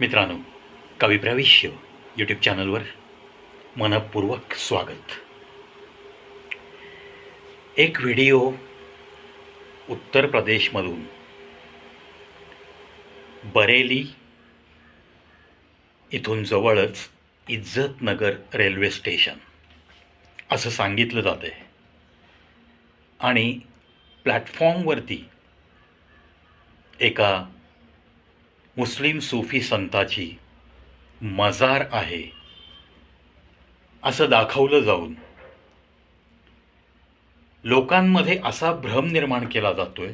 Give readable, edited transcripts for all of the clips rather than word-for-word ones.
मित्रांनो, कविप्रविष्य यूट्यूब चॅनलवर मनपूर्वक स्वागत. एक व्हिडिओ उत्तर प्रदेशमधून बरेली इथून जवळच इज्जतनगर रेल्वे स्टेशन असं सांगितलं जातं आहे आणि प्लॅटफॉर्मवरती एका मुस्लिम सूफी संताची मजार आहे असं दाखवलं जाऊन लोकांमध्ये असा भ्रम निर्माण केला जातोय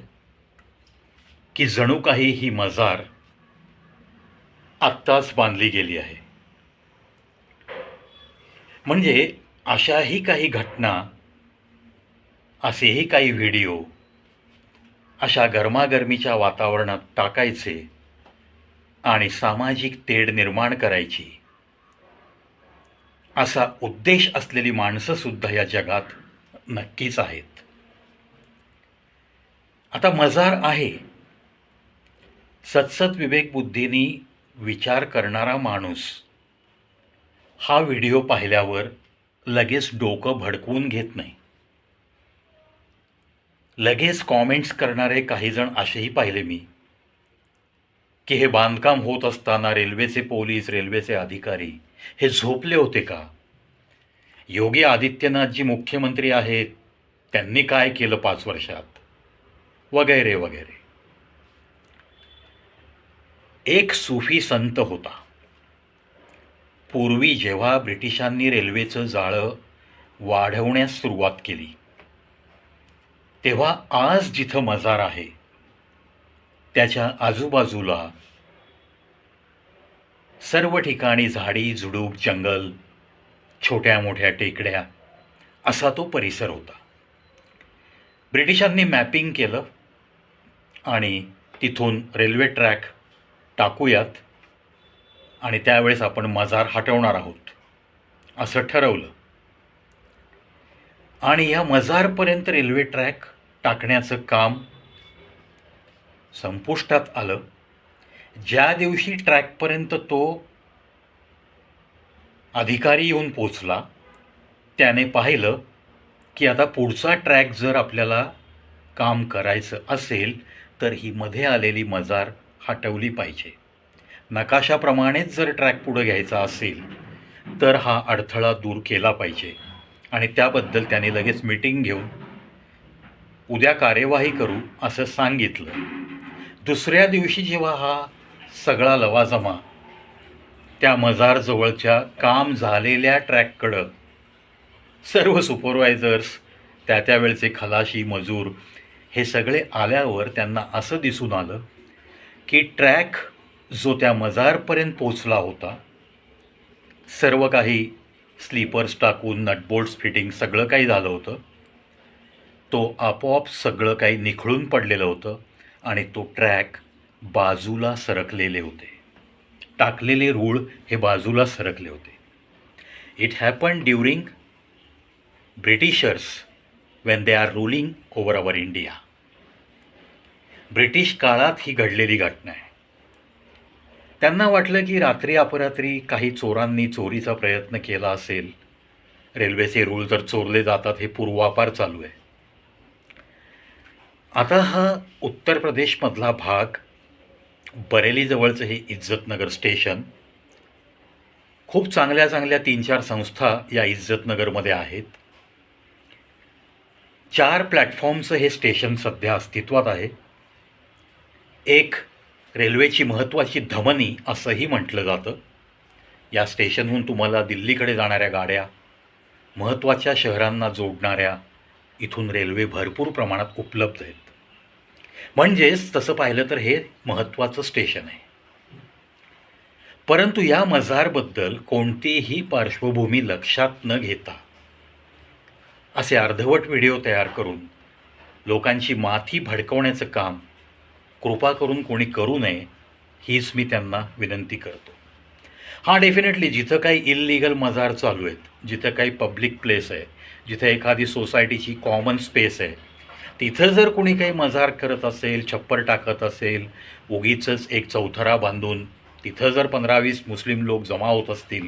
की जणू काही ही मजार आत्ताच बांधली गेली आहे. म्हणजे अशाही काही घटना, असेही काही व्हिडिओ अशा गरमागरमीच्या वातावरणात टाकायचे आणि सामाजिक तेढ निर्माण करायची असा उद्देश असलेली माणसंसुद्धा या जगात नक्कीच आहेत. आता मजार आहे, सत्सत विवेकबुद्धीनी विचार करणारा माणूस हा व्हिडिओ पाहिल्यावर लगेच डोकं भडकवून घेत नाही. लगेच कॉमेंट्स करणारे काही जण असेही पाहिले मी की हे बांधकाम होत असताना रेल्वेचे पोलीस, रेल्वेचे अधिकारी हे झोपले होते का? योगी आदित्यनाथ जी मुख्यमंत्री आहेत त्यांनी काय केलं 5 वर्षात, वगैरे वगैरे. एक सूफी संत होता. पूर्वी जेव्हा ब्रिटिशांनी रेल्वेचं जाळं वाढवण्यास सुरुवात केली तेव्हा आज जिथं मजार आहे त्याच्या आजूबाजूला सर्व ठिकाणी झाडी झुडूप, जंगल, छोट्या मोठ्या टेकड्या असा तो परिसर होता. ब्रिटिशांनी मॅपिंग केलं आणि तिथून रेल्वे ट्रॅक टाकूयात आणि त्यावेळेस आपण मजार हटवणार आहोत असं ठरवलं. आणि या मजारपर्यंत रेल्वे ट्रॅक टाकण्याचं काम संपुष्टात आलं. ज्या दिवशी ट्रॅकपर्यंत तो अधिकारी येऊन पोचला त्याने पाहिलं की आता पुढचा ट्रॅक जर आपल्याला काम करायचं असेल तर ही मध्ये आलेली मजार हटवली पाहिजे. नकाशाप्रमाणेच जर ट्रॅक पुढं घ्यायचा असेल तर हा अडथळा दूर केला पाहिजे आणि त्याबद्दल त्याने लगेच मीटिंग घेऊन उद्या कार्यवाही करू असं सांगितलं. दुसऱ्या दिवशी जेव्हा हा सगळा लवाजमा त्या मजारजवळच्या काम झालेल्या ट्रॅककडं सर्व सुपरवायझर्स, त्यावेळचे खलाशी, मजूर हे सगळे आल्यावर त्यांना असं दिसून आलं की ट्रॅक जो त्या मजारपर्यंत पोचला होता, सर्व काही स्लीपर्स टाकून नटबोल्ट्स फिटिंग सगळं काही झालं होतं, तो आपोआप सगळं काही निखळून पडलेलं होतं आणि तो ट्रॅक बाजूला सरकलेले होते. टाकलेले रूळ हे बाजूला सरकले होते. It happen during Britishers when they are ruling over our India. British काळात ही घडलेली घटना आहे. त्यांना वाटलं की रात्री अपरात्री काही चोरांनी चोरीचा प्रयत्न केला असेल. रेल्वेचे रूळ जर चोरले जातात हे पूर्वापार चालू आहे. आता हा उत्तर प्रदेशमधला भाग, बरेलीजवळचं हे इज्जतनगर स्टेशन, खूप चांगल्या 3-4 संस्था या इज्जतनगरमध्ये आहेत. 4 प्लॅटफॉर्मचं हे स्टेशन सध्या अस्तित्वात आहे. एक रेल्वेची महत्त्वाची धमनी असंही म्हटलं जातं. या स्टेशनहून तुम्हाला दिल्लीकडे जाणाऱ्या गाड्या, महत्त्वाच्या शहरांना जोडणाऱ्या इथून रेल्वे भरपूर प्रमाणात उपलब्ध आहेत. म्हणजेच तसं पाहिलं तर हे महत्त्वाचं स्टेशन आहे. परंतु या मजारबद्दल कोणतीही पार्श्वभूमी लक्षात न घेता असे अर्धवट व्हिडिओ तयार करून लोकांची माथी भडकवण्याचं काम कृपा करून कोणी करू नये हीच मी त्यांना विनंती करतो. हां, डेफिनेटली जिथं काही इल्लीगल मजार चालू आहेत, जिथं काही पब्लिक प्लेस आहे, जिथं एखादी सोसायटीची कॉमन स्पेस आहे, तिथं जर कोणी काही मजार करत असेल, छप्पर टाकत असेल, उगीचच एक चौथरा बांधून तिथं जर 15-20 मुस्लिम लोक जमा होत असतील,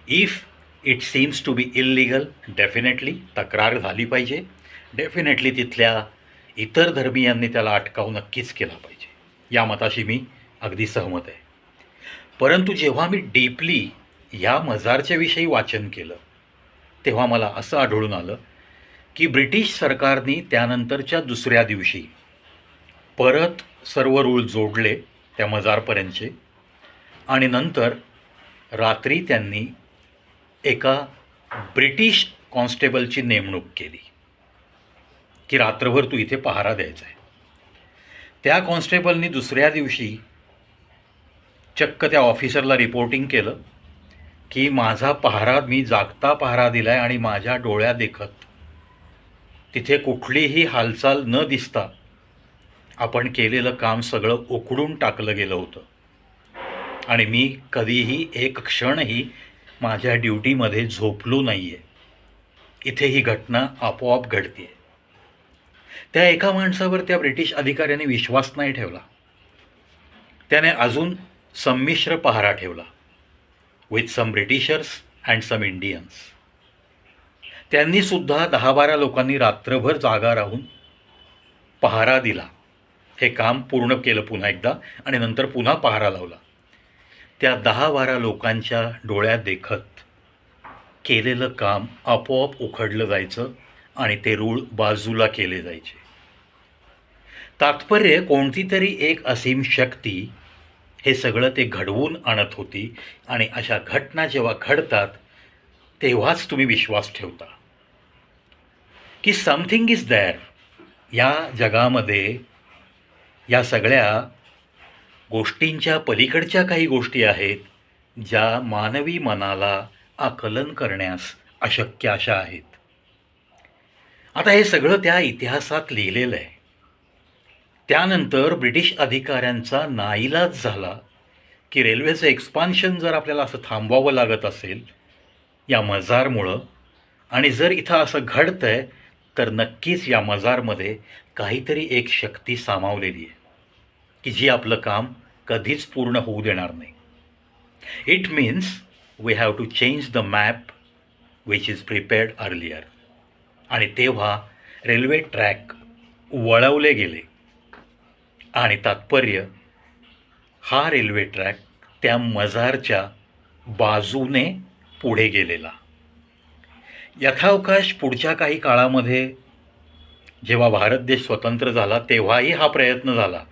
if it seems to be illegal, definitely तक्रार झाली पाहिजे. डेफिनेटली तिथल्या इतर धर्मीयांनी त्याला अटकाव नक्कीच केला पाहिजे. या मताशी मी अगदी सहमत आहे. परंतु जेव्हा मी डीपली या मजारच्या विषयी वाचन केलं, तेव्हा मला असं आढळून आलं की ब्रिटिश सरकारने त्यानंतरच्या दुसऱ्या दिवशी परत सर्व रूळ जोडले त्या मजारपर्यंतचे, आणि नंतर रात्री त्यांनी एका ब्रिटिश कॉन्स्टेबलची नेमणूक केली की रात्रभर तू इथे पहारा द्यायचा आहे. त्या कॉन्स्टेबलनी दुसऱ्या दिवशी चक्क त्या ऑफिसरला रिपोर्टिंग केलं की माझा पहारा, मी जागता पहारा दिला आहे आणि माझ्या डोळ्यादेखत तिथे कुठलीही हालचाल न दिसता आपण केलेलं काम सगळं उखडून टाकलं गेलं होतं, आणि मी कधीही एक क्षणही माझ्या ड्युटीमध्ये झोपलो नाही आहे. इथे ही घटना आपोआप घडते. त्या एका माणसावर त्या ब्रिटिश अधिकाऱ्याने विश्वास नाही ठेवला. त्याने अजून संमिश्र पहारा ठेवला, with some Britishers and some Indians. त्यांनीसुद्धा 10-12 लोकांनी रात्रभर जागा राहून पहारा दिला. हे काम पूर्ण केलं पुन्हा एकदा, आणि नंतर पुन्हा पहारा लावला. त्या 10-12 लोकांच्या डोळ्यात देखत केलेलं काम आपोआप उखडलं जायचं आणि ते रूळ बाजूला केले जायचे. तात्पर्य कोणती तरी एक असीम शक्ती हे सगळं ते घडवून आणत होती, आणि अशा घटना जेव्हा घडतात तेव्हाच तुम्ही विश्वास ठेवता की समथिंग इज देअर. या जगामध्ये या सगळ्या गोष्टींच्या पलीकडच्या काही गोष्टी आहेत ज्या मानवी मनाला आकलन करण्यास अशक्य अशा आहेत. आता हे सगळं त्या इतिहासात लिहिलेलं आहे. त्यानंतर ब्रिटिश अधिकाऱ्यांचा नाईलाज झाला की रेल्वेचं एक्सपान्शन जर आपल्याला असं थांबवावं लागत असेल या मजारमुळं, आणि जर इथं असं घडतं आहे, तर नक्कीच या मजारमध्ये काहीतरी एक शक्ती सामावलेली आहे की जी आपलं काम कधीच पूर्ण होऊ देणार नाही. It means we have to change the map which is prepared earlier. आणि तेव्हा रेल्वे ट्रॅक वळवले गेले, आणि तात्पर्य हा रेल्वे ट्रॅक त्या मजारच्या बाजूने पुढे गेलेला. यथावकाश पुढच्या काही काळामध्ये जेव्हा भारत देश स्वतंत्र झाला तेव्हाही हा प्रयत्न झाला,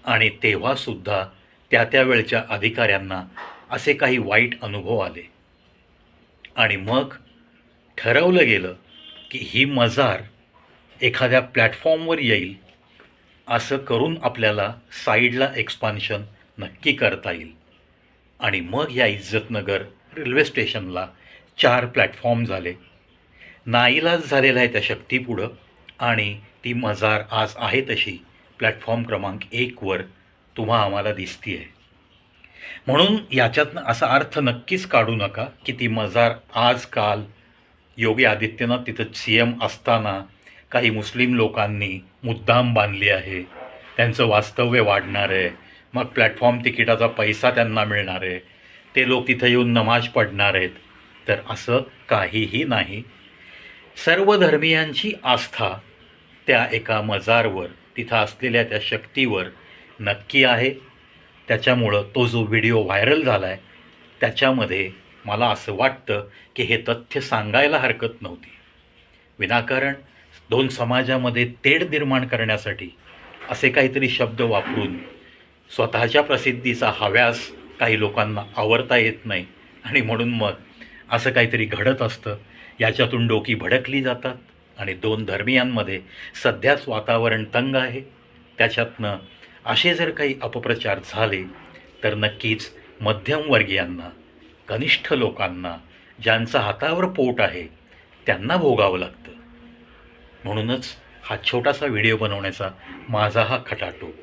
आणि तेव्हासुद्धा त्या वेळच्या अधिकाऱ्यांना असे काही वाईट अनुभव आले, आणि मग ठरवलं गेलं की ही मजार एखाद्या प्लॅटफॉर्मवर येईल, असं करून आपल्याला साईडला एक्सपान्शन नक्की करता येईल. आणि मग या इज्जतनगर रेल्वे स्टेशनला 4 प्लॅटफॉर्म झाले. नाईलाज झालेला आहे त्या शक्तीपुढं, आणि ती मजार आज आहे तशी प्लॅटफॉर्म क्रमांक 1वर तुम्हा आम्हाला दिसती आहे. म्हणून याच्यातनं असा अर्थ नक्कीच काढू नका की ती मजार आजकाल योगी आदित्यनाथ तिथं CM असताना काही मुस्लिम लोकांनी मुद्दाम बांधली आहे, त्यांचं वास्तव्य वाढणार आहे, मग प्लॅटफॉर्म तिकिटाचा पैसा त्यांना मिळणार आहे, ते लोक तिथं येऊन नमाज पढणार आहेत. तर असं काहीही नाही. सर्व धर्मियांची आस्था त्या एका मजारवर, तिथं असलेल्या त्या शक्तीवर नक्की आहे. त्याच्यामुळं तो जो व्हिडिओ व्हायरल झाला आहे त्याच्यामध्ये मला असं वाटतं की हे तथ्य सांगायला हरकत नव्हती. विनाकारण 2 समाजामध्ये तेढ निर्माण करण्यासाठी असे काहीतरी शब्द वापरून स्वतःच्या प्रसिद्धीचा हव्यास काही लोकांना आवरता येत नाही, आणि म्हणून मग असं काहीतरी घडत असतं. याच्यातून डोकी भडकली जातात, आणि 2 धर्मियांमध्ये सध्याच वातावरण तंग आहे. त्याच्यातनं असे जर काही अपप्रचार झाले तर नक्कीच मध्यमवर्गीयांना, कनिष्ठ लोकांना, ज्यांचं हातावर पोट आहे त्यांना भोगावं लागतं. म्हणूनच हा छोटासा व्हिडिओ बनवण्याचा माझा हा खटाटोप.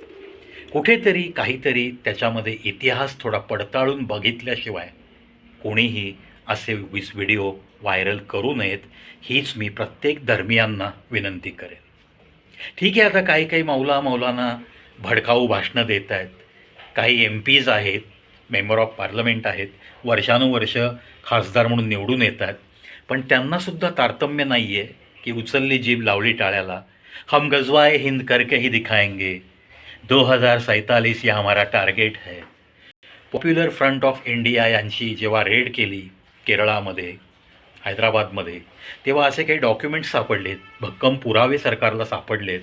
कुठेतरी काहीतरी त्याच्यामध्ये इतिहास थोडा पडताळून बघितल्याशिवाय कोणीही असे व्हिडिओ व्हायरल करू नयेत, हीच मी प्रत्येक धर्मियांना विनंती करेन. ठीक आहे, आता काही मौलाना भडकाऊ भाषणं देत आहेत, काही MPs आहेत मेंबर ऑफ पार्लमेंट आहेत, वर्षानुवर्ष खासदार म्हणून निवडून येतात, पण त्यांनासुद्धा तारतम्य नाही आहे की उचलली जीभ लावली टाळ्याला, हम गजवाए हिंद करके ही दिखाएंगे, 2047 या हमारा टार्गेट है. पॉप्युलर फ्रंट ऑफ इंडिया यांची जेव्हा रेड केली केरळामध्ये, हैदराबादमध्ये, तेव्हा असे काही डॉक्युमेंट्स सापडलेत, भक्कम पुरावे सरकारला सापडलेत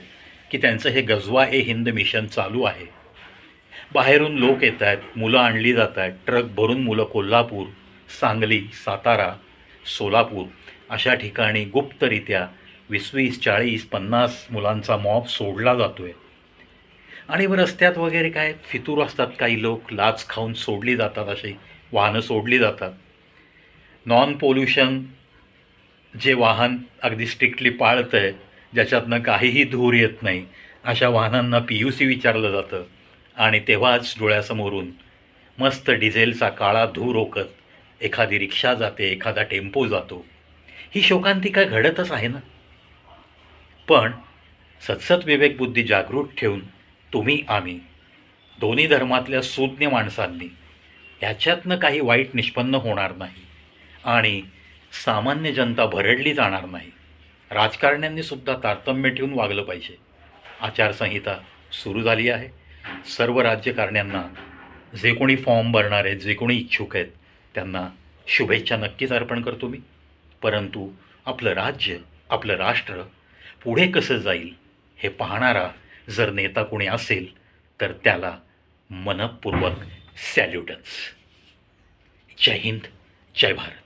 की त्यांचं हे गजवा ए हिंद मिशन चालू आहे. बाहेरून लोक येत आहेत, मुलं आणली जात आहेत, ट्रक भरून मुलं कोल्हापूर, सांगली, सातारा, सोलापूर अशा ठिकाणी गुप्तरित्या 20-20, 40, 50 मुलांचा मॉब सोडला जातो आहे. आणि मग रस्त्यात वगैरे काय फितूर असतात, काही लोक लाच खाऊन सोडली जातात, अशी वाहनं सोडली जातात. नॉन पोल्युशन जे वाहन अगदी स्ट्रिक्टली पाळतं आहे, ज्याच्यातनं काहीही धूर येत नाही, अशा वाहनांना PUC विचारलं जातं आणि तेव्हाच डोळ्यासमोरून मस्त डिझेलचा काळा धूर ओकत एखादी रिक्षा जाते, एखादा टेम्पो जातो. ही शोकांतिका घडतच आहे ना. पण सतसत विवेकबुद्धी जागृत ठेवून तुम्ही आम्ही दोन्ही धर्मातल्या सूज्ञ माणसांनी ह्याच्यातनं काही वाईट निष्पन्न होणार नाही आणि सामान्य जनता भरडली जाणार नाही. राजकारण्यांनी सुद्धा तारतम्य ठेवून वागलं पाहिजे. आचारसंहिता सुरू झाली आहे. सर्व राज्यकारण्यांना, जे कोणी फॉर्म भरणार आहेत, जे कोणी इच्छुक आहेत, त्यांना शुभेच्छा नक्कीच अर्पण करतो मी. परंतु आपलं राज्य, आपलं राष्ट्र पुढे कसं जाईल हे पाहणारा जर नेता कोणी असेल तर त्याला मनपूर्वक सॅल्यूटच. जय हिंद, जय भारत.